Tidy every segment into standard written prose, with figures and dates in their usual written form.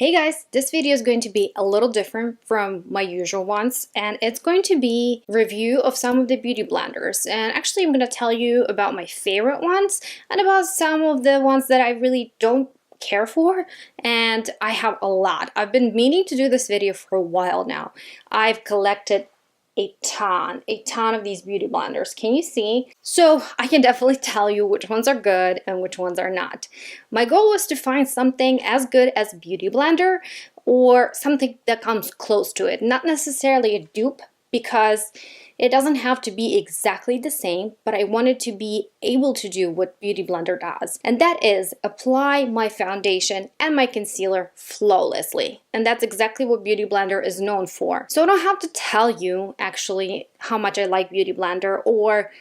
Hey guys, this video is going to be a little different from my usual ones, and it's going to be review of some of the beauty blenders. And actually I'm going to tell you about my favorite ones and about some of the ones that I really don't care for, and I have a lot. I've been meaning to do this video for a while now. I've collected a ton of these beauty blenders. Can you see? So I can definitely tell you which ones are good and which ones are not. My goal was to find something as good as Beauty Blender or something that comes close to it. Not necessarily a dupe, because it doesn't have to be exactly the same, but I wanted to be able to do what Beauty Blender does. And that is apply my foundation and my concealer flawlessly. And that's exactly what Beauty Blender is known for. So I don't have to tell you actually how much I like Beauty Blender or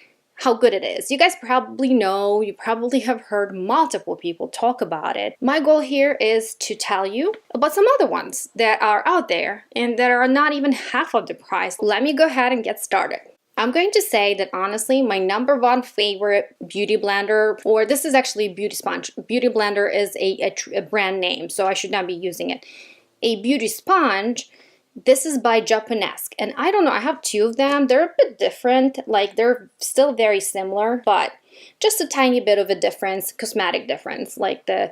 how good it is. You guys probably know, you probably have heard multiple people talk about it. My goal here is to tell you about some other ones that are out there and that are not even half of the price. Let me go ahead and get started. I'm going to say that honestly, my #1 favorite beauty blender, or this is actually a beauty sponge. Beauty Blender is a brand name, so I should not be using it. A beauty sponge. This is by Japonesque, and I don't know, I have two of them. They're a bit different, like they're still very similar, but just a tiny bit of a difference, cosmetic difference, like the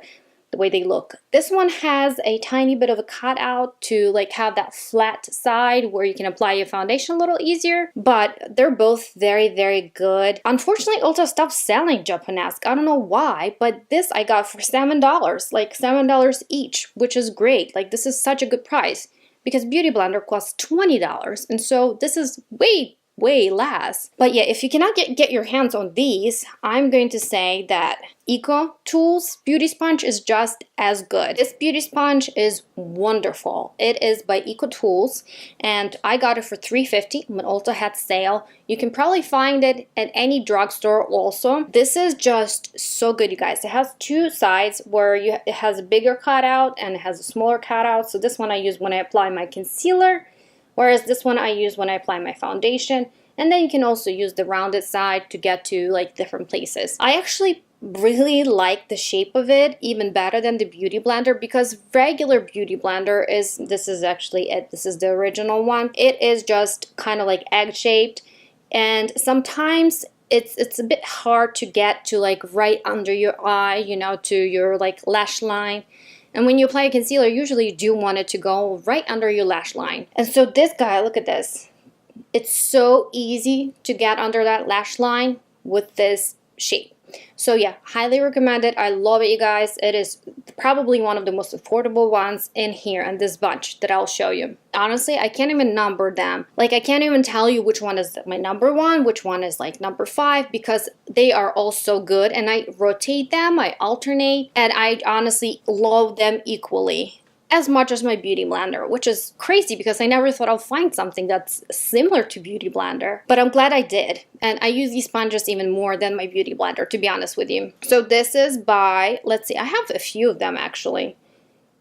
way they look. This one has a tiny bit of a cutout to like have that flat side where you can apply your foundation a little easier, but they're both very good. Unfortunately, Ulta stopped selling Japonesque. I don't know why, but this I got for $7, like $7 each, which is great. Like this is such a good price, because Beauty Blender costs $20, and so this is way less. But yeah, if you cannot get your hands on these, I'm going to say that Eco Tools Beauty Sponge is just as good. This beauty sponge is wonderful. It is by Eco Tools, and I got it for $3.50 when Ulta had sale. You can probably find it at any drugstore also. This is just so good, you guys. It has two sides where it has a bigger cutout and it has a smaller cutout. So this one I use when I apply my concealer, whereas this one I use when I apply my foundation. And then you can also use the rounded side to get to like different places. I actually really like the shape of it even better than the Beauty Blender, because regular Beauty Blender this is actually it. This is the original one. It is just kind of like egg shaped, and sometimes it's a bit hard to get to like right under your eye, you know, to your like lash line. And when you apply a concealer, usually you do want it to go right under your lash line. And so this guy, look at this. It's so easy to get under that lash line with this shape. So yeah, highly recommend it. I love it, you guys. It is probably one of the most affordable ones in here in this bunch that I'll show you. Honestly, I can't even number them. Like, I can't even tell you which one is my #1, which one is like #5, because they are all so good, and I rotate them, I alternate, and I honestly love them equally as much as my Beauty Blender, which is crazy because I never thought I'll find something that's similar to Beauty Blender, but I'm glad I did. And I use these sponges even more than my Beauty Blender, to be honest with you. So this is by, let's see, I have a few of them actually,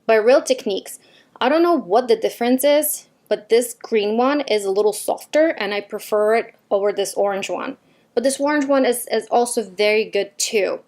by Real Techniques. I don't know what the difference is, but this green one is a little softer and I prefer it over this orange one. But this orange one is also very good too.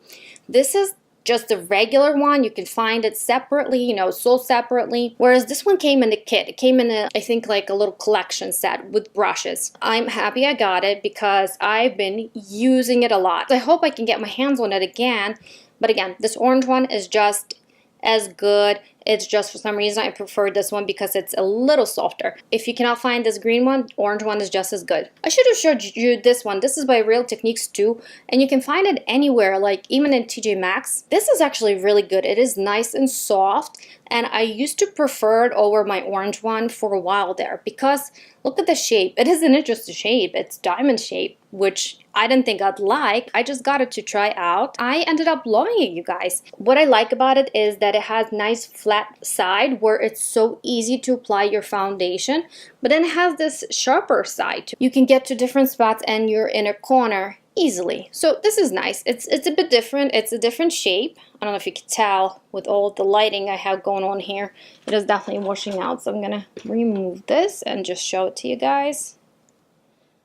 This is just the regular one. You can find it separately, you know, sold separately, whereas this one came in a kit. It came in I think like a little collection set with brushes. I'm happy I got it because I've been using it a lot. I hope I can get my hands on it again, but again, this orange one is just as good. It's just for some reason I prefer this one because it's a little softer. If you cannot find this green one, orange one is just as good. I should have showed you this one. This is by Real Techniques too, and you can find it anywhere, like even in TJ Maxx. This is actually really good. It is nice and soft, and I used to prefer it over my orange one for a while there because look at the shape. It is an interesting shape. It's diamond shape, which I didn't think I'd like. I just got it to try out. I ended up loving it, you guys. What I like about it is that it has nice flat side where it's so easy to apply your foundation, but then it has this sharper side too. You can get to different spots and you're in a corner easily. So this is nice. It's a bit different. It's a different shape. I don't know if you can tell with all the lighting I have going on here. It is definitely washing out. So I'm gonna remove this and just show it to you guys.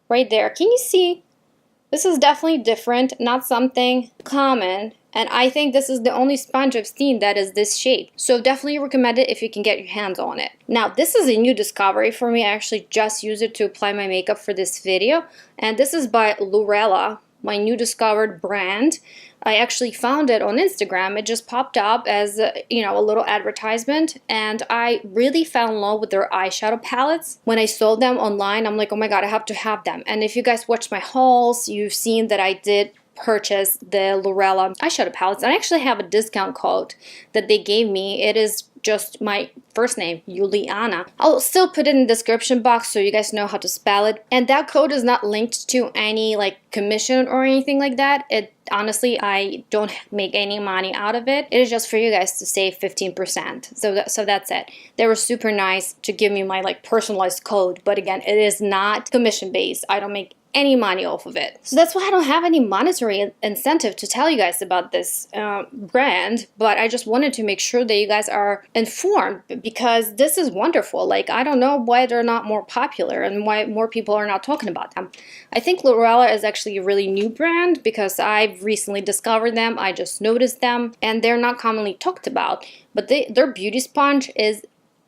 Right there. Can you see? This is definitely different, not something common And I think this is the only sponge I've seen that is this shape. So definitely recommend it if you can get your hands on it. Now, this is a new discovery for me. I actually just used it to apply my makeup for this video. And this is by Lurella, my new discovered brand. I actually found it on Instagram. It just popped up as a little advertisement, and I really fell in love with their eyeshadow palettes. When I saw them online, I'm like, oh my god, I have to have them. And if you guys watched my hauls, you've seen that I did purchase the Lurella eyeshadow palettes, and I actually have a discount code that they gave me. It is just my first name, Juliana. I'll still put it in the description box so you guys know how to spell it. And that code is not linked to any like commission or anything like that. It honestly, I don't make any money out of it. It is just for you guys to save 15%. So that's it. They were super nice to give me my like personalized code, but again, it is not commission based. I don't make any money off of it. So that's why I don't have any monetary incentive to tell you guys about this brand, but I just wanted to make sure that you guys are informed, because this is wonderful. Like, I don't know why they're not more popular and why more people are not talking about them. I think Lurella is actually a really new brand because I've recently discovered them. I just noticed them and they're not commonly talked about, but their beauty sponge is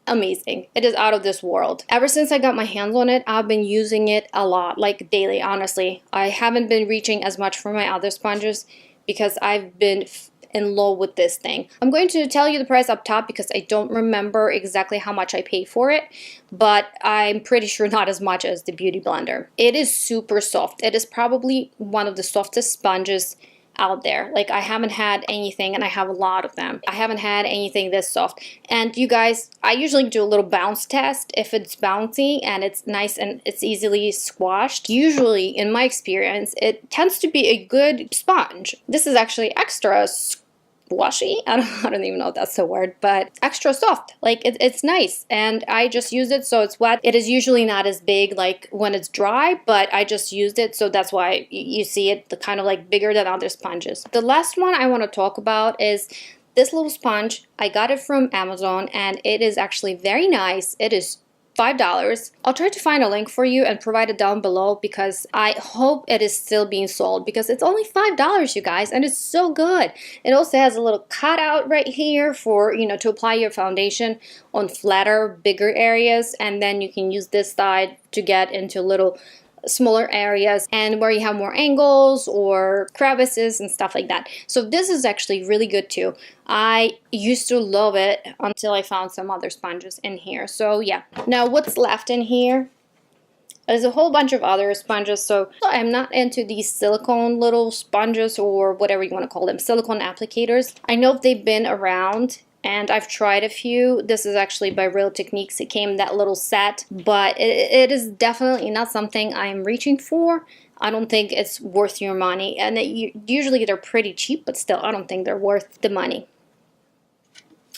amazing. It is out of this world. Ever since I got my hands on it, I've been using it a lot, like daily, honestly. I haven't been reaching as much for my other sponges because I've been in love with this thing. I'm going to tell you the price up top because I don't remember exactly how much I paid for it, but I'm pretty sure not as much as the Beautyblender. It is super soft. It is probably one of the softest sponges out there. Like, I haven't had anything, and I have a lot of them. I haven't had anything this soft. And you guys, I usually do a little bounce test. If it's bouncy and it's nice and it's easily squashed, usually in my experience, it tends to be a good sponge. This is actually extra squashy. I don't even know if that's the word, but extra soft. Like, it's nice, and I just use it so it's wet. It is usually not as big like when it's dry, but I just used it, so that's why you see it the kind of like bigger than other sponges. The last one I want to talk about is this little sponge. I got it from Amazon, and it is actually very nice. It is $5. I'll try to find a link for you and provide it down below because I hope it is still being sold, because it's only $5, you guys, and it's so good. It also has a little cutout right here for, to apply your foundation on flatter, bigger areas, and then you can use this side to get into little smaller areas and where you have more angles or crevices and stuff like that. So this is actually really good too. I used to love it until I found some other sponges in here. So yeah, now what's left in here? There's a whole bunch of other sponges. So I'm not into these silicone little sponges, or whatever you want to call them, silicone applicators. I know they've been around, and I've tried a few. This is actually by Real Techniques. It came in that little set, but it is definitely not something I'm reaching for. I don't think it's worth your money, and usually they're pretty cheap, but still, I don't think they're worth the money.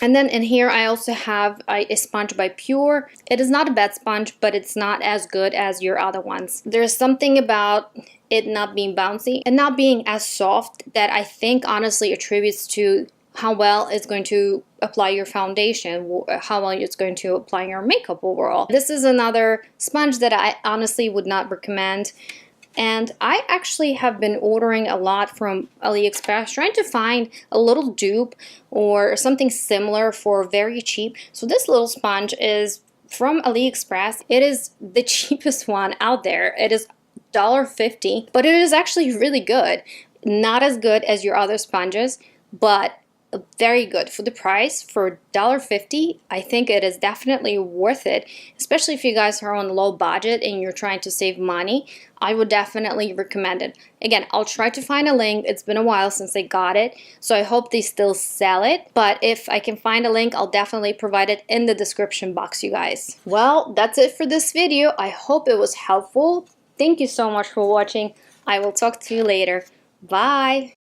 And then in here, I also have a sponge by Pure. It is not a bad sponge, but it's not as good as your other ones. There's something about it not being bouncy and not being as soft that I think honestly attributes to how well it's going to apply your foundation, how well it's going to apply your makeup overall. This is another sponge that I honestly would not recommend. And I actually have been ordering a lot from AliExpress, trying to find a little dupe or something similar for very cheap. So this little sponge is from AliExpress. It is the cheapest one out there. It is $1.50, but it is actually really good. Not as good as your other sponges, but very good for the price. For $1.50, I think it is definitely worth it, especially if you guys are on a low budget and you're trying to save money. I would definitely recommend it. Again, I'll try to find a link. It's been a while since I got it, so I hope they still sell it, but if I can find a link, I'll definitely provide it in the description box, you guys. Well, that's it for this video. I hope it was helpful. Thank you so much for watching. I will talk to you later. Bye!